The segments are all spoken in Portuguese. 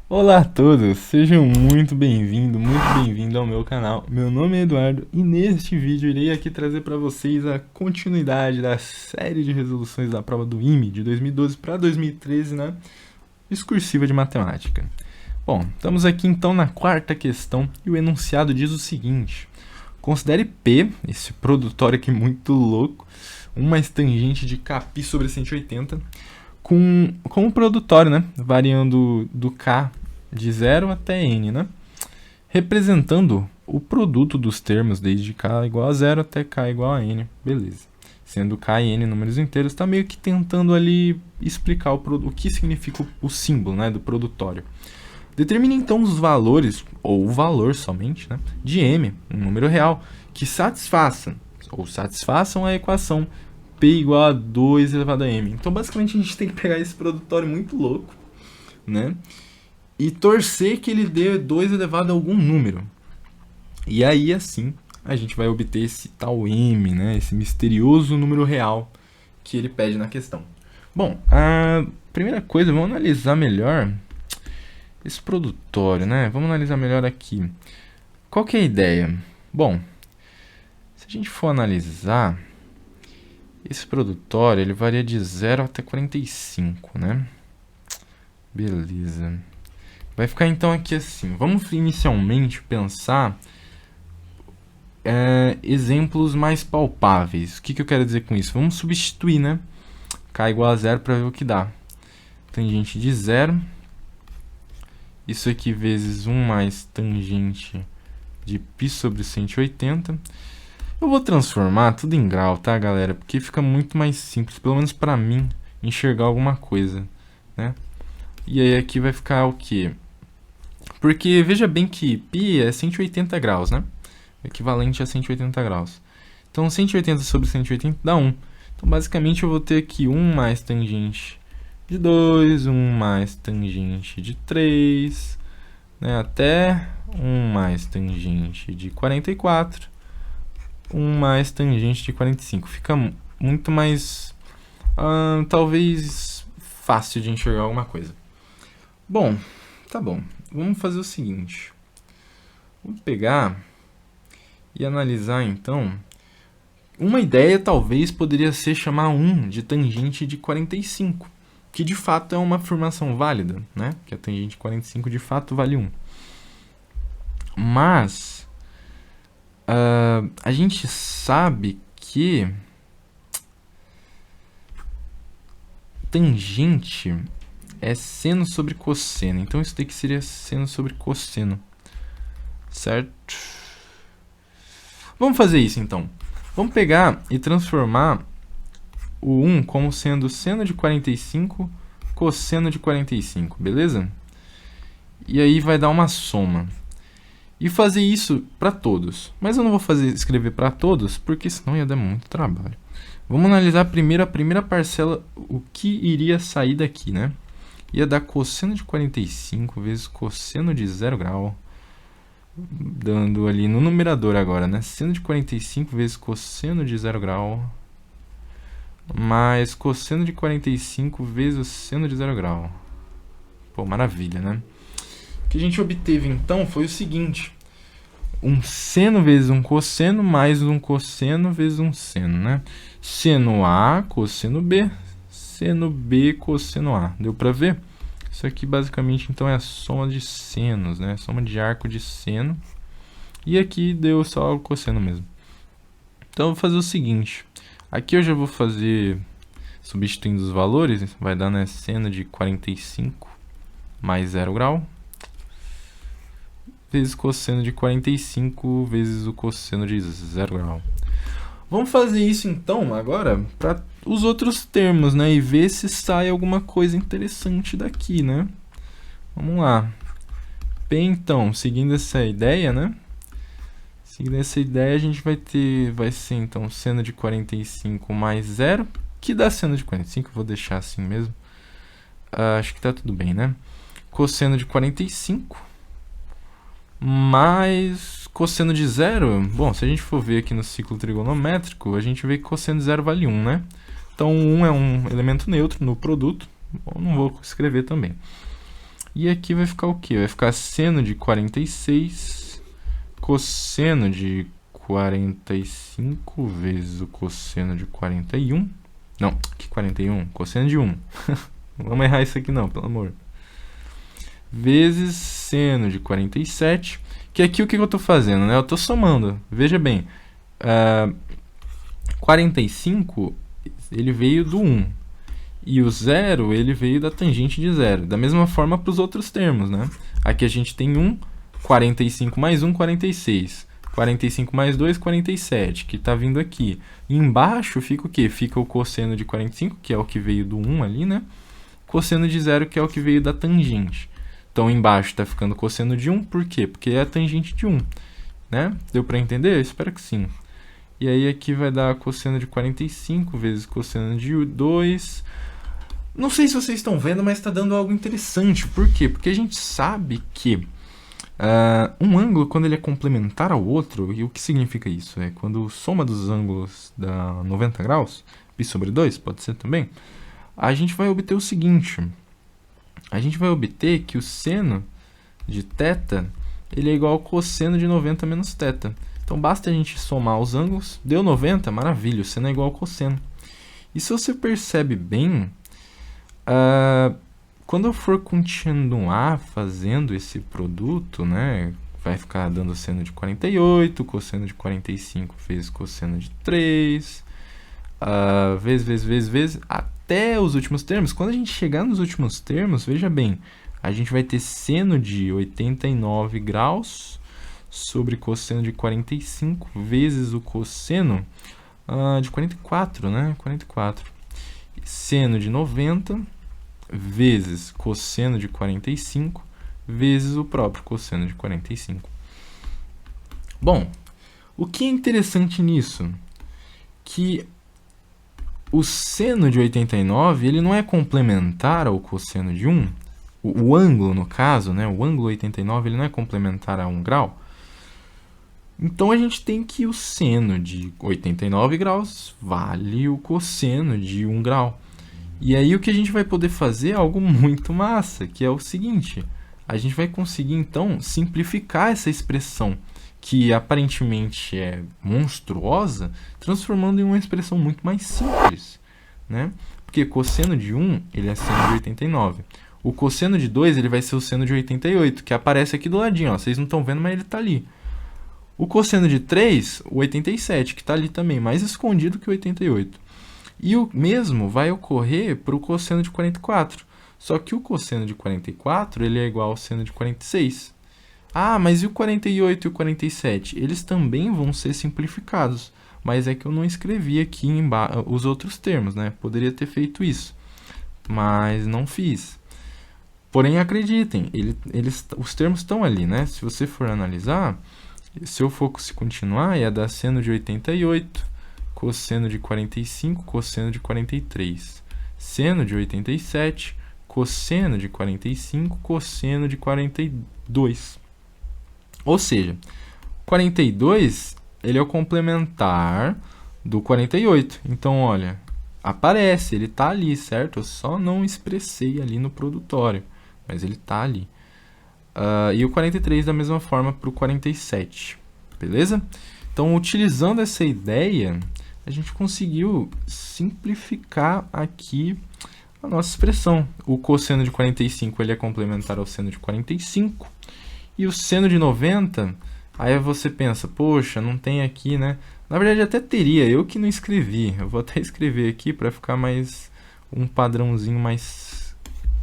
Olá a todos, sejam muito bem-vindo ao meu canal. Meu nome é Eduardo e neste vídeo irei aqui trazer para vocês a continuidade da série de resoluções da prova do IME de 2012 para 2013 na discursiva de matemática. Bom, estamos aqui então na quarta questão e o enunciado diz o seguinte: considere P, esse produtório aqui muito louco, uma mais tangente de Kπ sobre 180 com o produtório, né, variando do K de 0 até N, né, representando o produto dos termos desde K igual a 0 até K igual a N, beleza. Sendo K e N números inteiros, está meio que tentando ali explicar o que significa o símbolo, né, do produtório. Determine então os valores, ou o valor somente, né, de M, um número real, que satisfaçam a equação P igual a 2 elevado a M. Então, basicamente, a gente tem que pegar esse produtório muito louco, né, e torcer que ele dê 2 elevado a algum número. E aí, assim, a gente vai obter esse tal M, né, esse misterioso número real que ele pede na questão. Bom, a primeira coisa, vamos analisar melhor esse produtório, né? Vamos analisar melhor aqui. Qual que é a ideia? Bom, se a gente for analisar, esse produtório ele varia de 0 até 45, né? Beleza. Vai ficar então aqui assim. Vamos inicialmente pensar exemplos mais palpáveis. O que eu quero dizer com isso? Vamos substituir, né? K igual a 0 para ver o que dá. Tangente de 0. Isso aqui vezes 1 mais tangente de π sobre 180. Eu vou transformar tudo em grau, tá, galera? Porque fica muito mais simples, pelo menos para mim, enxergar alguma coisa, né? E aí aqui vai ficar o quê? Porque veja bem que π é 180 graus, né? Equivalente a 180 graus. Então 180 sobre 180 dá 1. Então basicamente eu vou ter aqui 1 mais tangente de 2, 1 mais tangente de 3, né, até 1 mais tangente de 44, 1 mais tangente de 45. Fica muito mais, talvez, fácil de enxergar alguma coisa. Bom, tá bom. Vamos fazer o seguinte. Vamos pegar e analisar, então. Uma ideia, talvez, poderia ser chamar 1 de tangente de 45. Que de fato é uma afirmação válida, né? Que a tangente de 45 de fato vale 1. Mas a gente sabe que tangente é seno sobre cosseno. Então isso daqui seria seno sobre cosseno, certo? Vamos fazer isso então. Vamos pegar e transformar o 1 como sendo seno de 45 cosseno de 45, beleza? E aí vai dar uma soma. E fazer isso para todos. Mas eu não vou escrever para todos, porque senão ia dar muito trabalho. Vamos analisar primeiro a primeira parcela, o que iria sair daqui, né? Ia dar cosseno de 45 vezes cosseno de 0 grau. Dando ali no numerador agora, né? Seno de 45 vezes cosseno de 0 grau mais cosseno de 45 vezes o seno de 0 grau. Pô, maravilha, né? O que a gente obteve, então, foi o seguinte. Um seno vezes um cosseno mais um cosseno vezes um seno, né? Seno A, cosseno B, seno B, cosseno A. Deu pra ver? Isso aqui, basicamente, então, é a soma de senos, né? Soma de arco de seno. E aqui deu só o cosseno mesmo. Então, eu vou fazer o seguinte. Aqui eu já vou fazer, substituindo os valores, vai dar, né, seno de 45 mais 0 grau, vezes cosseno de 45 vezes o cosseno de 0 grau. Vamos fazer isso, então, agora, para os outros termos, né, e ver se sai alguma coisa interessante daqui, né? Vamos lá. P, então, seguindo essa ideia, né? Seguindo essa ideia, a gente vai ser então seno de 45 mais 0, que dá seno de 45, eu vou deixar assim mesmo. Acho que tá tudo bem, né? Cosseno de 45 mais cosseno de 0. Bom, se a gente for ver aqui no ciclo trigonométrico, a gente vê que cosseno de 0 vale 1, né? Então 1 é um elemento neutro no produto, eu não vou escrever também. E aqui vai ficar o quê? Vai ficar seno de 46 cosseno de 45 vezes o cosseno de 41. Não, que 41? Cosseno de 1. Não vamos errar isso aqui não, pelo amor. Vezes seno de 47. Que aqui o que eu estou fazendo, né? Eu estou somando. Veja bem. 45, ele veio do 1. E o 0, ele veio da tangente de 0. Da mesma forma para os outros termos, né? Aqui a gente tem 1, 45 mais 1, 46. 45 mais 2, 47, que está vindo aqui. E embaixo fica o quê? Fica o cosseno de 45, que é o que veio do 1 ali, né? Cosseno de 0, que é o que veio da tangente. Então, embaixo está ficando cosseno de 1, por quê? Porque é a tangente de 1, né? Deu para entender? Eu espero que sim. E aí aqui vai dar cosseno de 45 vezes cosseno de 2. Não sei se vocês estão vendo, mas está dando algo interessante. Por quê? Porque a gente sabe que um ângulo, quando ele é complementar ao outro, e o que significa isso? É quando soma dos ângulos dá 90 graus, π sobre 2, pode ser também, a gente vai obter o seguinte. A gente vai obter que o seno de θ, ele é igual ao cosseno de 90 menos θ. Então, basta a gente somar os ângulos, deu 90, maravilha, o seno é igual ao cosseno. E se você percebe bem, quando eu for continuar fazendo esse produto, né, vai ficar dando seno de 48, cosseno de 45 vezes cosseno de 3, vezes, até os últimos termos. Quando a gente chegar nos últimos termos, veja bem, a gente vai ter seno de 89 graus sobre cosseno de 45 vezes o cosseno de 44, né? 44. Seno de 90 vezes cosseno de 45 vezes o próprio cosseno de 45. Bom, o que é interessante nisso? Que o seno de 89, ele não é complementar ao cosseno de 1. O ângulo, no caso, né? O ângulo 89, ele não é complementar a 1 grau. Então, a gente tem que o seno de 89 graus vale o cosseno de 1 grau. E aí, o que a gente vai poder fazer é algo muito massa, que é o seguinte. A gente vai conseguir, então, simplificar essa expressão, que aparentemente é monstruosa, transformando em uma expressão muito mais simples, né? Porque cosseno de 1, ele é seno de 89. O cosseno de 2, ele vai ser o seno de 88, que aparece aqui do ladinho, ó. Vocês não estão vendo, mas ele está ali. O cosseno de 3, o 87, que está ali também, mais escondido que o 88. E o mesmo vai ocorrer para o cosseno de 44. Só que o cosseno de 44, ele é igual ao seno de 46. Ah, mas e o 48 e o 47? Eles também vão ser simplificados. Mas é que eu não escrevi aqui os outros termos, né? Poderia ter feito isso, mas não fiz. Porém, acreditem, os termos estão ali, né? Se você for analisar, se eu fosse continuar, ia dar seno de 88, cosseno de 45, cosseno de 43. Seno de 87, cosseno de 45, cosseno de 42. Ou seja, 42, ele é o complementar do 48. Então, olha, aparece, ele está ali, certo? Eu só não expressei ali no produtório, mas ele está ali. E o 43 da mesma forma para o 47, beleza? Então, utilizando essa ideia, a gente conseguiu simplificar aqui a nossa expressão. O cosseno de 45 ele é complementar ao seno de 45, e o seno de 90, aí você pensa, poxa, não tem aqui, né? Na verdade, até teria, eu que não escrevi. Eu vou até escrever aqui para ficar mais um padrãozinho mais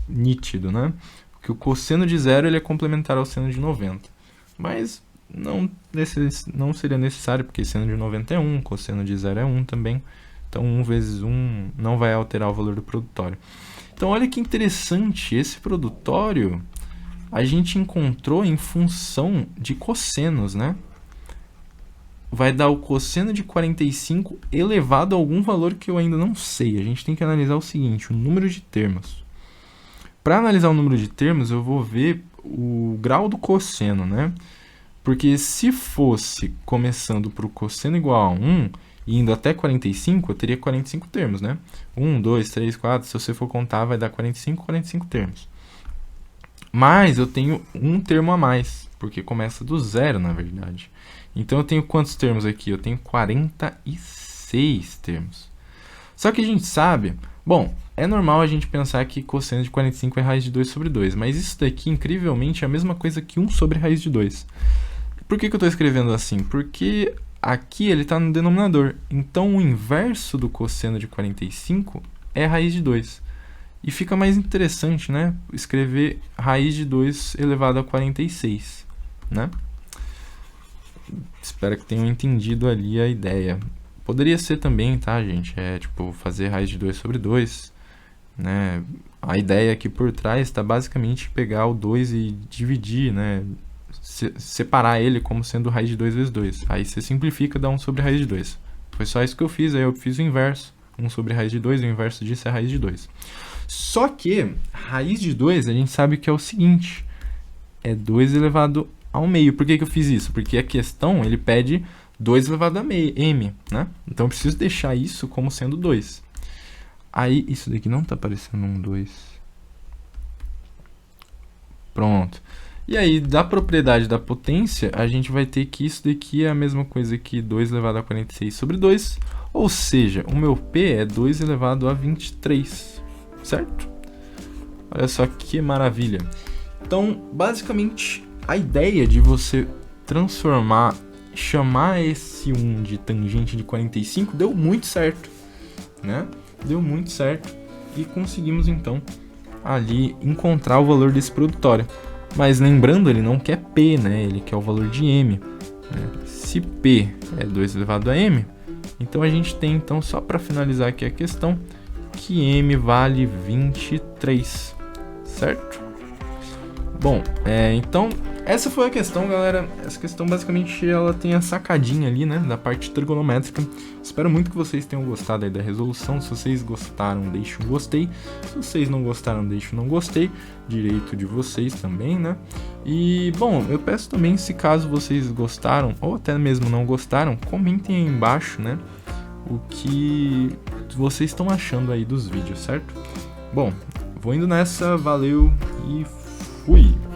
nítido, né? Que o cosseno de 0 ele é complementar ao seno de 90. Mas não seria necessário, porque seno de 90 é 1, cosseno de 0 é 1 também. Então, 1 vezes 1 não vai alterar o valor do produtório. Então, olha que interessante, esse produtório a gente encontrou em função de cossenos, né? Vai dar o cosseno de 45 elevado a algum valor que eu ainda não sei. A gente tem que analisar o seguinte, o número de termos. Para analisar o número de termos, eu vou ver o grau do cosseno, né? Porque se fosse começando por cosseno igual a 1 e indo até 45, eu teria 45 termos, né? 1, 2, 3, 4, se você for contar, vai dar 45 termos. Mas eu tenho um termo a mais, porque começa do zero, na verdade. Então eu tenho quantos termos aqui? Eu tenho 46 termos. Só que a gente sabe... Bom, é normal a gente pensar que cosseno de 45 é raiz de 2 sobre 2, mas isso daqui, incrivelmente, é a mesma coisa que 1 sobre raiz de 2. Por que eu estou escrevendo assim? Porque aqui ele está no denominador. Então o inverso do cosseno de 45 é raiz de 2. E fica mais interessante, né? Escrever raiz de 2 elevado a 46, né? Espero que tenham entendido ali a ideia. Poderia ser também, tá, gente? Tipo, fazer raiz de 2 sobre 2, né? A ideia aqui por trás está basicamente pegar o 2 e dividir, né? Separar ele como sendo raiz de 2 vezes 2. Aí você simplifica, dá 1 sobre raiz de 2. Foi só isso que eu fiz, aí eu fiz o inverso. 1 sobre raiz de 2, e o inverso disso é raiz de 2. Só que raiz de 2 a gente sabe que é o seguinte, é 2 elevado ao meio. Por que eu fiz isso? Porque a questão, ele pede 2 elevado a m, né? Então eu preciso deixar isso como sendo 2. Aí, isso daqui não tá parecendo um 2. Pronto. E aí, da propriedade da potência, a gente vai ter que isso daqui é a mesma coisa que 2 elevado a 46 sobre 2. Ou seja, o meu P é 2 elevado a 23, certo? Olha só que maravilha. Então, basicamente, a ideia de você chamar esse 1 de tangente de 45 deu muito certo, né? Deu muito certo e conseguimos, então, ali encontrar o valor desse produtório. Mas lembrando, ele não quer P, né? Ele quer o valor de M, né? Se P é 2 elevado a M, então a gente tem, então, só para finalizar aqui a questão, que M vale 23, certo? Bom, então, essa foi a questão, galera. Essa questão, basicamente, ela tem a sacadinha ali, né, da parte trigonométrica. Espero muito que vocês tenham gostado aí da resolução. Se vocês gostaram, deixe um gostei. Se vocês não gostaram, deixe um não gostei. Direito de vocês também, né? E, bom, eu peço também, se caso vocês gostaram, ou até mesmo não gostaram, comentem aí embaixo, né, o que vocês estão achando aí dos vídeos, certo? Bom, vou indo nessa, valeu e fui!